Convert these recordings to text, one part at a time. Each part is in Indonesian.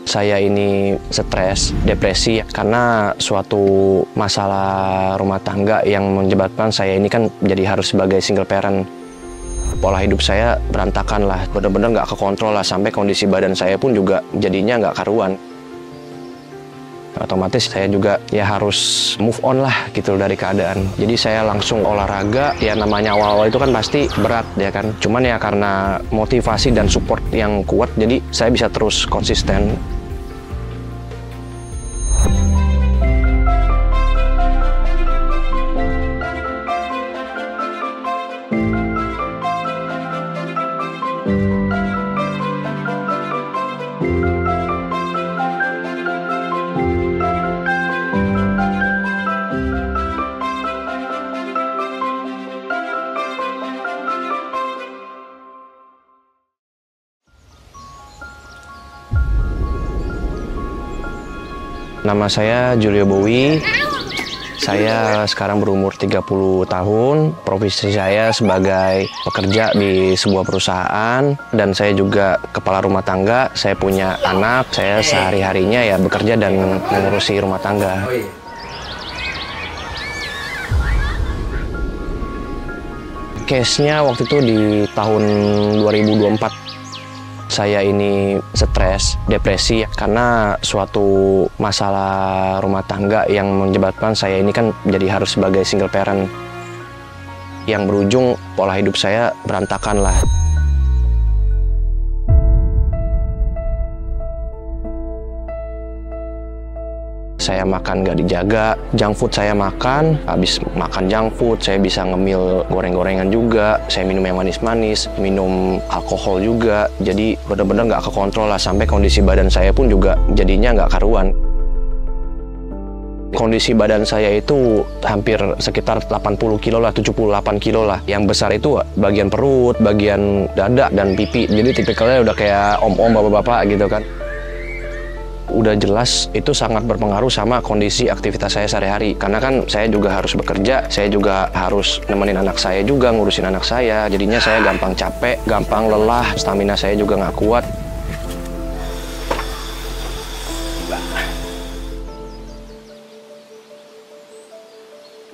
saya ini stres, depresi karena suatu masalah rumah tangga yang menyebabkan saya ini kan jadi harus sebagai single parent. Pola hidup saya berantakan lah, bener-bener nggak kekontrol lah, sampai kondisi badan saya pun juga jadinya nggak karuan. Otomatis saya juga ya harus move on lah gitu dari keadaan. Jadi saya langsung olahraga, ya namanya awal-awal itu kan pasti berat ya kan. Cuman ya karena motivasi dan support yang kuat, jadi saya bisa terus konsisten. Nama saya Julio Bowie. Saya sekarang berumur 30 tahun. Profesi saya sebagai pekerja di sebuah perusahaan dan saya juga kepala rumah tangga. Saya punya anak. Saya sehari-harinya ya bekerja dan mengurusi rumah tangga. Case-nya waktu itu di tahun 2024. Saya ini stres, depresi karena suatu masalah rumah tangga yang menyebabkan saya ini kan jadi harus sebagai single parent. Yang berujung pola hidup saya berantakan lah. Saya makan nggak dijaga, junk food saya makan, habis makan junk food saya bisa ngemil goreng-gorengan juga, saya minum yang manis-manis, minum alkohol juga, jadi benar-benar nggak kekontrol lah, sampai kondisi badan saya pun juga jadinya nggak karuan. Kondisi badan saya itu hampir sekitar 80 kilo lah, 78 kilo lah. Yang besar itu bagian perut, bagian dada, dan pipi, jadi tipikalnya udah kayak om-om, bapak-bapak gitu kan. Udah jelas itu sangat berpengaruh sama kondisi aktivitas saya sehari-hari. Karena kan saya juga harus bekerja, saya juga harus nemenin anak saya juga, ngurusin anak saya. Jadinya saya gampang capek, gampang lelah, stamina saya juga nggak kuat.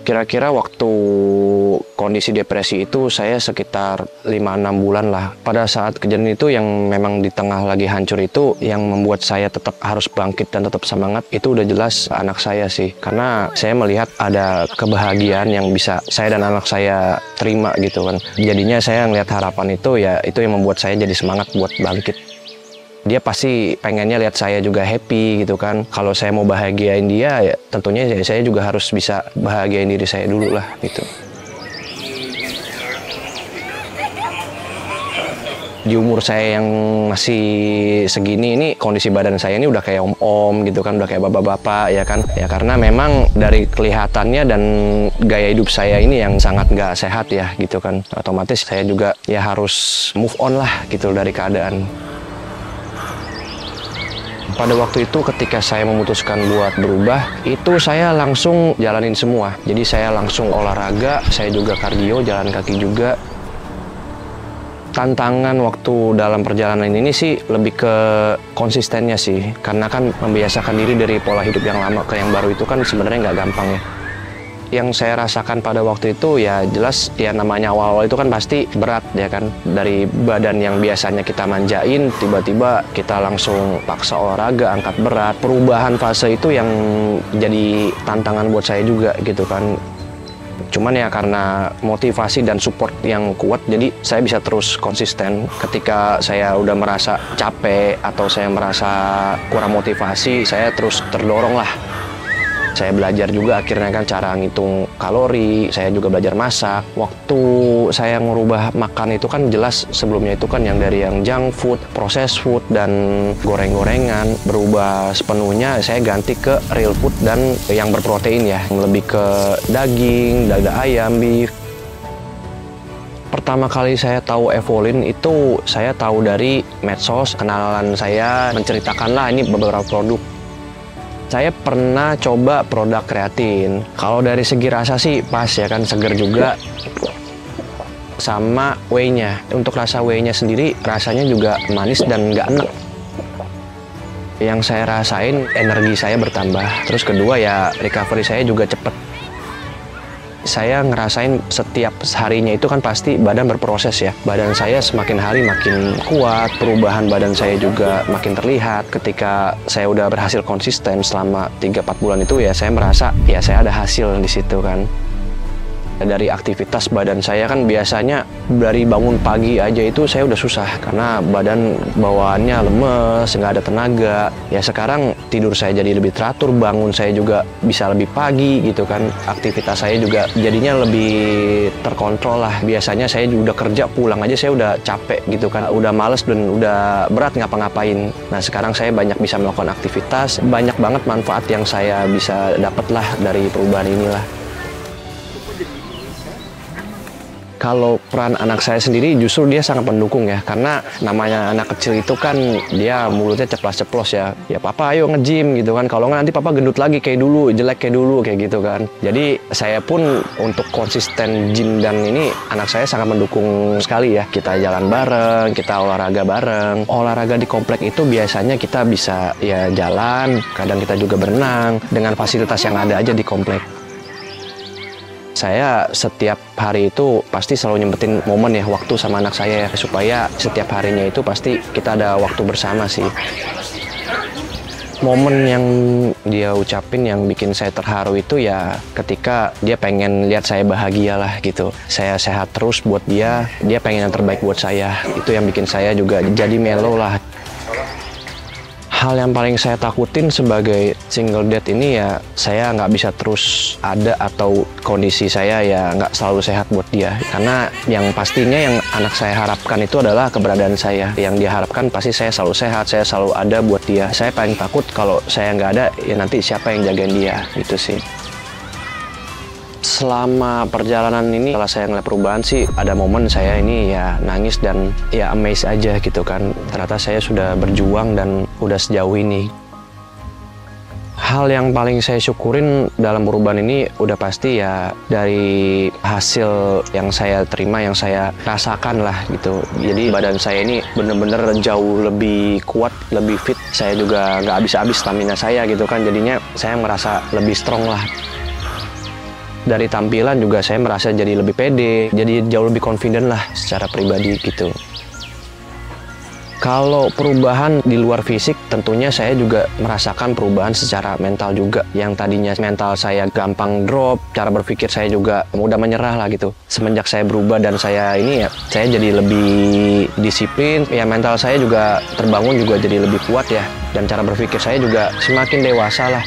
Kira-kira waktu kondisi depresi itu saya sekitar 5-6 bulan lah. Pada saat kejadian itu yang memang di tengah lagi hancur itu, yang membuat saya tetap harus bangkit dan tetap semangat, itu udah jelas anak saya sih. Karena saya melihat ada kebahagiaan yang bisa saya dan anak saya terima gitu kan. Jadinya saya ngelihat harapan itu, ya itu yang membuat saya jadi semangat buat bangkit. Dia pasti pengennya lihat saya juga happy gitu kan. Kalau saya mau bahagiain dia, ya tentunya saya juga harus bisa bahagiain diri saya dulu lah gitu. Di umur saya yang masih segini ini, kondisi badan saya ini udah kayak om-om gitu kan, udah kayak bapak-bapak ya kan. Ya karena memang dari kelihatannya dan gaya hidup saya ini yang sangat nggak sehat ya gitu kan. Otomatis saya juga ya harus move on lah gitu dari keadaan. Pada waktu itu ketika saya memutuskan buat berubah, itu saya langsung jalanin semua. Jadi saya langsung olahraga, saya juga kardio, jalan kaki juga. Tantangan waktu dalam perjalanan ini sih lebih ke konsistennya sih. Karena kan membiasakan diri dari pola hidup yang lama ke yang baru itu kan sebenarnya nggak gampang ya. Yang saya rasakan pada waktu itu ya jelas ya namanya awal-awal itu kan pasti berat ya kan. Dari badan yang biasanya kita manjain, tiba-tiba kita langsung paksa olahraga, angkat berat. Perubahan fase itu yang jadi tantangan buat saya juga gitu kan. Cuman ya karena motivasi dan support yang kuat, jadi saya bisa terus konsisten. Ketika saya udah merasa capek atau saya merasa kurang motivasi, saya terus terdorong lah. Saya belajar juga akhirnya kan cara ngitung kalori, saya juga belajar masak. Waktu saya merubah makan itu kan jelas sebelumnya itu kan yang dari yang junk food, processed food, dan goreng-gorengan. Berubah sepenuhnya saya ganti ke real food dan yang berprotein ya. Lebih ke daging, dada ayam, beef. Pertama kali saya tahu Evolin itu saya tahu dari medsos, kenalan saya menceritakanlah ini beberapa produk. Saya pernah coba produk kreatin. Kalau dari segi rasa sih pas ya kan, seger juga. Sama whey-nya. Untuk rasa whey-nya sendiri rasanya juga manis dan nggak enak. Yang saya rasain energi saya bertambah. Terus kedua ya recovery saya juga cepet. Saya ngerasain setiap harinya itu kan pasti badan berproses ya. Badan saya semakin hari makin kuat, perubahan badan saya juga makin terlihat. Ketika saya udah berhasil konsisten selama 3-4 bulan itu ya saya merasa ya saya ada hasil di situ kan. Dari aktivitas badan saya kan biasanya dari bangun pagi aja itu saya udah susah karena badan bawaannya lemes, nggak ada tenaga. Ya sekarang tidur saya jadi lebih teratur, bangun saya juga bisa lebih pagi gitu kan. Aktivitas saya juga jadinya lebih terkontrol lah. Biasanya saya udah kerja pulang aja saya udah capek gitu kan, udah males dan udah berat ngapa-ngapain. Nah sekarang saya banyak bisa melakukan aktivitas, banyak banget manfaat yang saya bisa dapat lah dari perubahan inilah. Kalau peran anak saya sendiri justru dia sangat mendukung ya, karena namanya anak kecil itu kan dia mulutnya ceplas-ceplos ya. Ya papa ayo nge-gym gitu kan, kalau nggak nanti papa gendut lagi kayak dulu, jelek kayak dulu kayak gitu kan. Jadi saya pun untuk konsisten gym dan ini anak saya sangat mendukung sekali ya. Kita jalan bareng, kita olahraga bareng. Olahraga di komplek itu biasanya kita bisa ya jalan, kadang kita juga berenang dengan fasilitas yang ada aja di komplek. Saya setiap hari itu pasti selalu nyempetin momen ya waktu sama anak saya ya, supaya setiap harinya itu pasti kita ada waktu bersama sih. Momen yang dia ucapin yang bikin saya terharu itu ya ketika dia pengen lihat saya bahagia lah gitu. Saya sehat terus buat dia pengen yang terbaik buat saya. Itu yang bikin saya juga jadi mellow lah. Hal yang paling saya takutin sebagai single dad ini ya saya nggak bisa terus ada atau kondisi saya ya nggak selalu sehat buat dia. Karena yang pastinya yang anak saya harapkan itu adalah keberadaan saya. Yang dia harapkan pasti saya selalu sehat, saya selalu ada buat dia. Saya paling takut kalau saya nggak ada ya nanti siapa yang jagain dia gitu sih. Selama perjalanan ini setelah saya ngeliat perubahan sih ada momen saya ini ya nangis dan ya amazed aja gitu kan. Ternyata saya sudah berjuang dan udah sejauh ini. Hal yang paling saya syukurin dalam perubahan ini udah pasti ya dari hasil yang saya terima, yang saya rasakan lah gitu. Jadi badan saya ini bener-bener jauh lebih kuat, lebih fit. Saya juga nggak habis-habis stamina saya gitu kan. Jadinya saya merasa lebih strong lah. Dari tampilan juga saya merasa jadi lebih pede, jadi jauh lebih confident lah secara pribadi gitu. Kalau perubahan di luar fisik, tentunya saya juga merasakan perubahan secara mental juga. Yang tadinya mental saya gampang drop, cara berpikir saya juga mudah menyerah lah gitu. Semenjak saya berubah dan saya ini ya, saya jadi lebih disiplin. Ya mental saya juga terbangun juga jadi lebih kuat ya. Dan cara berpikir saya juga semakin dewasa lah.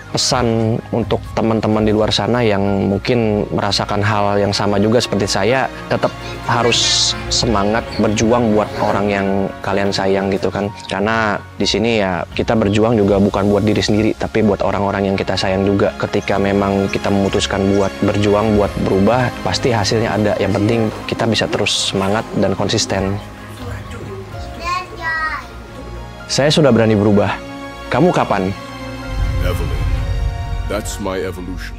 Pesan untuk teman-teman di luar sana yang mungkin merasakan hal yang sama juga seperti saya, tetap harus semangat berjuang buat orang yang kalian sayang gitu kan. Karena di sini ya kita berjuang juga bukan buat diri sendiri, tapi buat orang-orang yang kita sayang juga. Ketika memang kita memutuskan buat berjuang, buat berubah, pasti hasilnya ada. Yang penting kita bisa terus semangat dan konsisten. Saya sudah berani berubah. Kamu kapan? Evelyn. That's my evolution.